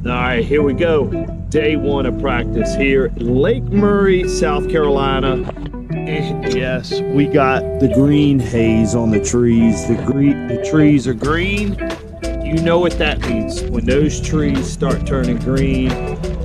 All right, here we go. Day one of practice here at Lake Murray, South Carolina. And yes, we got the green haze on the trees. The trees are green. You know what that means. When those trees start turning green,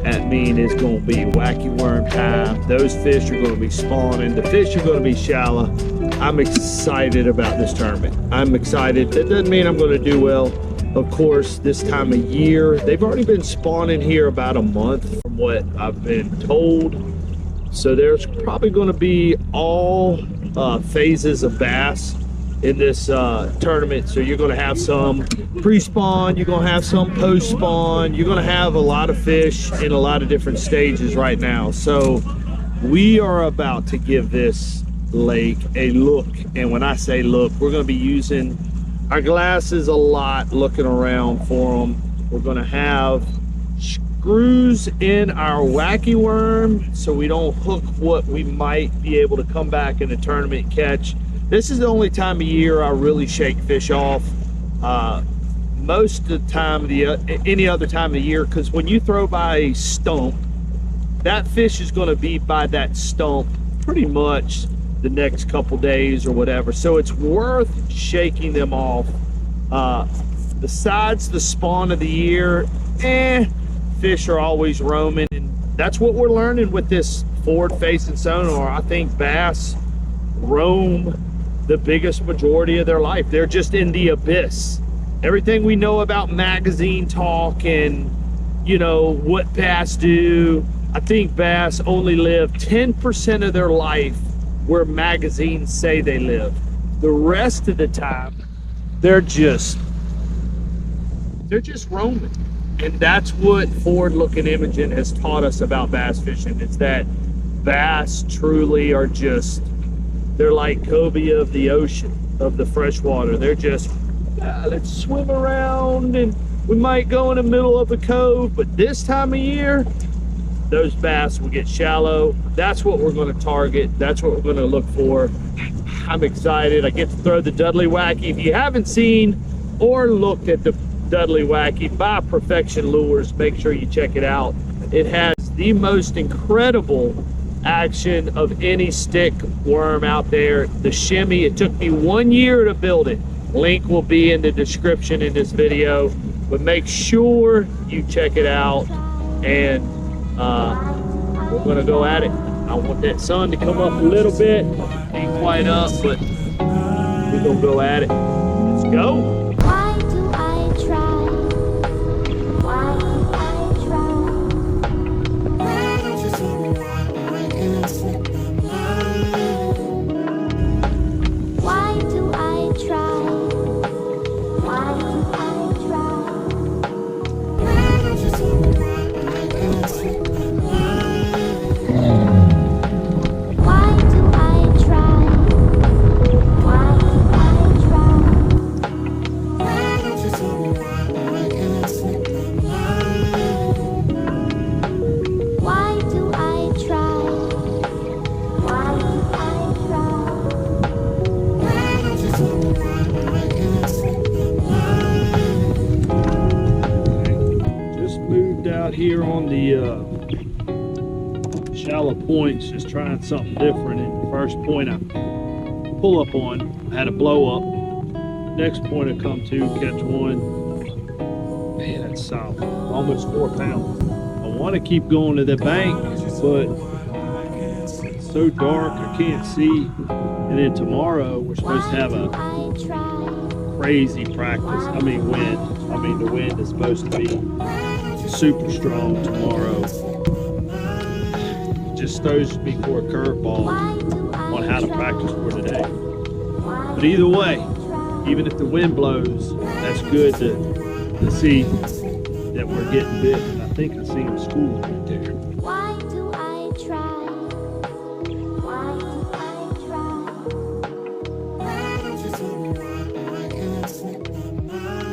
that means it's going to be wacky worm time. Those fish are going to be spawning. The fish are going to be shallow. I'm excited about this tournament. I'm excited. That doesn't mean I'm going to do well. Of course, this time of year, they've already been spawning here about a month from what I've been told. So there's probably going to be all phases of bass in this tournament. So you're going to have some pre-spawn, you're going to have some post-spawn, you're going to have a lot of fish in a lot of different stages right now. So we are about to give this lake a look. And when I say look, we're going to be using our glasses a lot, looking around for them. We're going to have screws in our wacky worm so we don't hook what we might be able to come back in the tournament and catch. This is the only time of year I really shake fish off. Most of the time, any other time of the year, because when you throw by a stump, that fish is going to be by that stump pretty much the next couple days or whatever. So it's worth shaking them off. Besides the spawn of the year, fish are always roaming, and that's what we're learning with this forward-facing sonar. I think bass roam the biggest majority of their life. They're just in the abyss. Everything we know about magazine talk and, you know, what bass do, I think bass only live 10% of their life where magazines say they live. The rest of the time, they're just roaming. And that's what forward-looking imaging has taught us about bass fishing, is that bass truly are just, they're like cobia of the ocean, of the freshwater. They're just, let's swim around, and we might go in the middle of a cove, but this time of year, those bass will get shallow. That's what we're going to target. That's what we're going to look for. I'm excited. I get to throw the Dudley Wacky. If you haven't seen or looked at the Dudley Wacky by Perfection Lures, make sure you check it out. It has the most incredible action of any stick worm out there. The shimmy, it took me 1 year to build it. Link will be in the description in this video, but make sure you check it out, and we're gonna go at it. I want that sun to come up a little bit. Ain't quite up, but we're gonna go at it. Let's go. Why do I try? Why do I try? Why don't you see me right and slip my mind? Why do I try? Why do I try? Why don't you see me right and slip my mind? Why do I try? Why do I try? Why don't you see me right and slip my mind? Why do I try? Why do I try? Why don't you see me right and slip my mind? Just moved out here on the shallow points, just trying something different. And the first point I pull up on, I had a blow up. Next point I come to, catch one. Man, that's solid. Almost 4 pounds. I want to keep going to the bank, but it's so dark I can't see. And then tomorrow we're supposed to have a crazy practice. I mean wind. I mean the wind is supposed to be super strong tomorrow. It just throws me for a curveball on how to practice for today. But either way, even if the wind blows, that's good to see that we're getting bit. And I think I see him schooling right there. Why do I try? Why do I try? Why don't you see me right and slip my mind?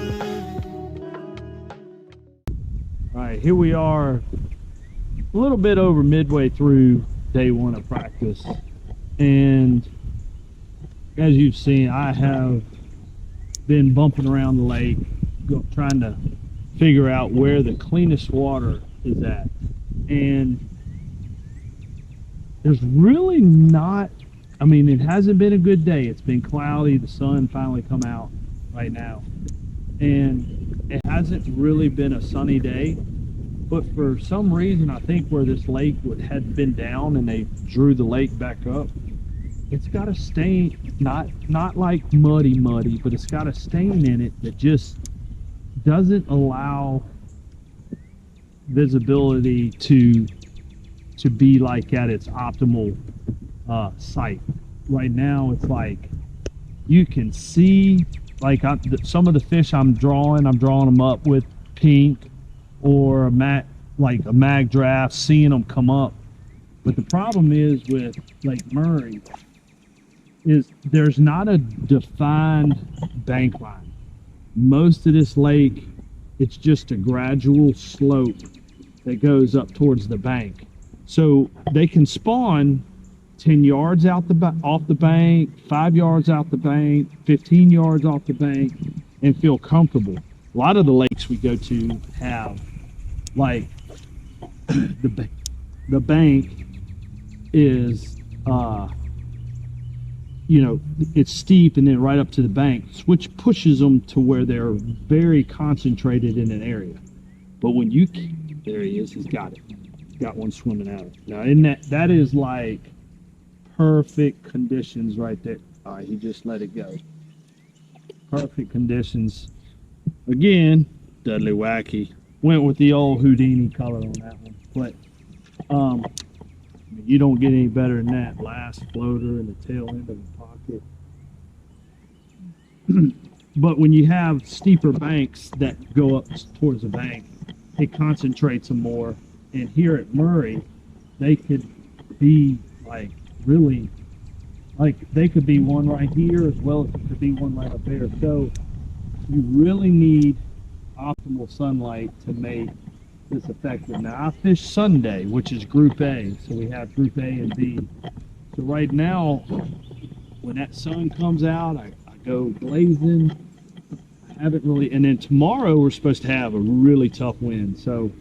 All right, here we are, a little bit over midway through day one of practice. And as you've seen, I have been bumping around the lake, trying to figure out where the cleanest water is at. And there's really not, I mean, it hasn't been a good day. It's been cloudy. The sun finally come out right now. And it hasn't really been a sunny day. But for some reason, I think where this lake had been down and they drew the lake back up, it's got a stain, not like muddy, but it's got a stain in it that just doesn't allow visibility to be like at its optimal site. Right now, it's like you can see, like some of the fish I'm drawing them up with pink or a mag draft, seeing them come up. But the problem is with Lake Murray is there's not a defined bank line. Most of this lake, it's just a gradual slope that goes up towards the bank. So they can spawn 10 yards off the bank, 5 yards out the bank, 15 yards off the bank, and feel comfortable. A lot of the lakes we go to have, like, the bank is, you know, it's steep and then right up to the bank, which pushes them to where they're very concentrated in an area. But when you, there he is, he's got it. Got one swimming out. Now, that is like perfect conditions right there. All right, he just let it go. Perfect conditions. Again, Dudley Wacky. Went with the old Houdini color on that one. But you don't get any better than that last floater in the tail end of the pocket. But when you have steeper banks that go up towards the bank, it concentrates them more. And here at Murray, they could be like really, like they could be one right here as well as it could be one right up there. So you really need optimal sunlight to make this effective. Now I fish Sunday, which is Group A, so we have Group A and B. So right now, when that sun comes out, I go blazing. I haven't really, and then tomorrow we're supposed to have a really tough wind, so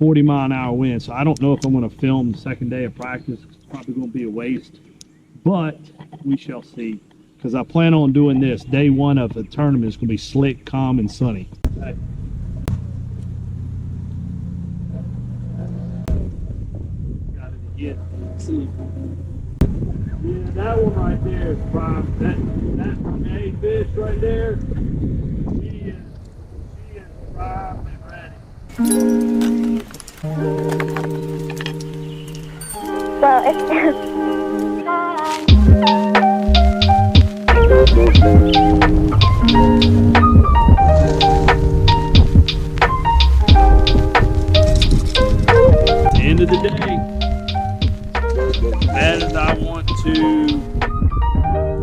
40-mile-an-hour wind. So I don't know if I'm going to film the second day of practice. It's probably going to be a waste, but we shall see. Because I plan on doing this. Day one of the tournament is going to be slick, calm, and sunny. Okay. Got it again. Let's see. Yeah, that one right there is prime. That A fish right there, she is prime and ready. Well, it's End of the day, as I want to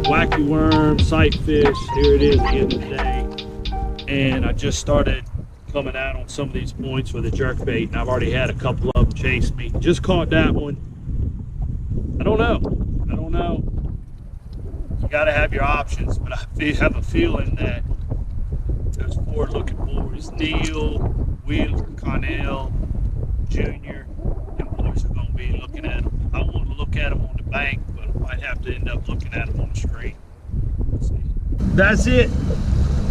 wacky worm, sight fish, here it is at the end of the day. And I just started coming out on some of these points with a jerk bait, and I've already had a couple of them chase me. Just caught that one. I don't know. You got to have your options, but I have a feeling that those forward-looking boys, Neil, Wheeler, Connell, Junior, them boys are going to be looking at them. I want to look at them on the bank, but I might have to end up looking at them on the screen. Let's see. That's it.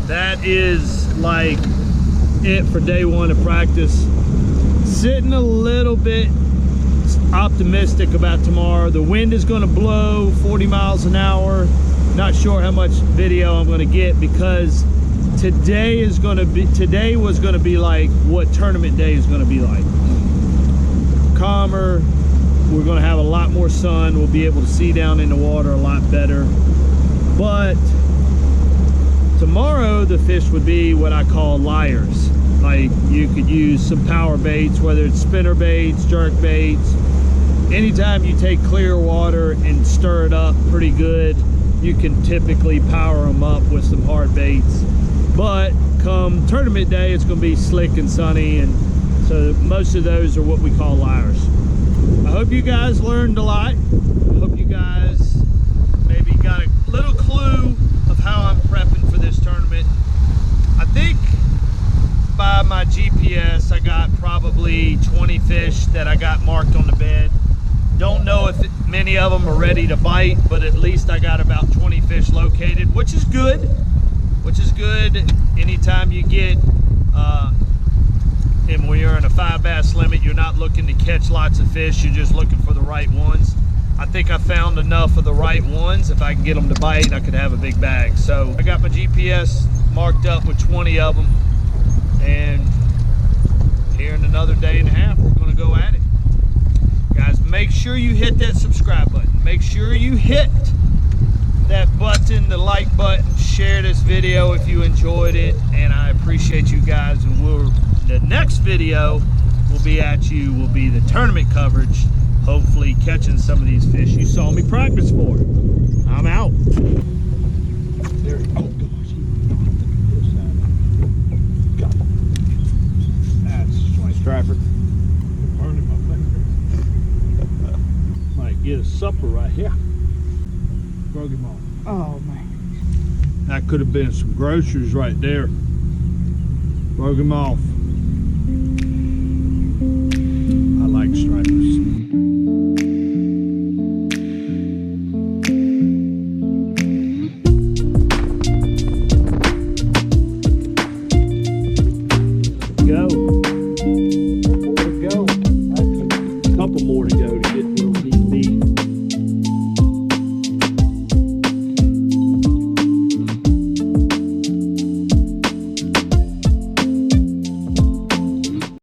That is like it for day one of practice. Sitting a little bit optimistic about tomorrow. The wind is going to blow 40 miles an hour. Not sure how much video I'm going to get because today was going to be like what tournament day is going to be like. Calmer. We're going to have a lot more sun. We'll be able to see down in the water a lot better. But tomorrow the fish would be what I call liars. Like you could use some power baits, whether it's spinner baits, jerk baits. Anytime you take clear water and stir it up pretty good, you can typically power them up with some hard baits. But come tournament day, it's going to be slick and sunny, and so most of those are what we call liars. I hope you guys learned a lot. I hope you guys maybe got a little clue of how I'm prepping for this tournament. I think by my GPS, I got probably 20 fish that I got marked on the bed. Don't know if many of them are ready to bite, but at least I got about 20 fish located, which is good. Which is good anytime you get, and when you're in a 5 bass limit, you're not looking to catch lots of fish, you're just looking for the right ones. I think I found enough of the right ones. If I can get them to bite, I could have a big bag. So I got my GPS marked up with 20 of them, and here in another day and a half, we're gonna go at it. Guys, make sure you hit that subscribe button. Make sure you hit that button, the like button, share this video if you enjoyed it, and I appreciate you guys. And the next video will be the tournament coverage, hopefully catching some of these fish you saw me practice for. I'm out. There, oh gosh, got it. That's my striper. Burning my finger. Might get a supper right here. Broke him off. Oh man. That could have been some groceries right there. Broke him off.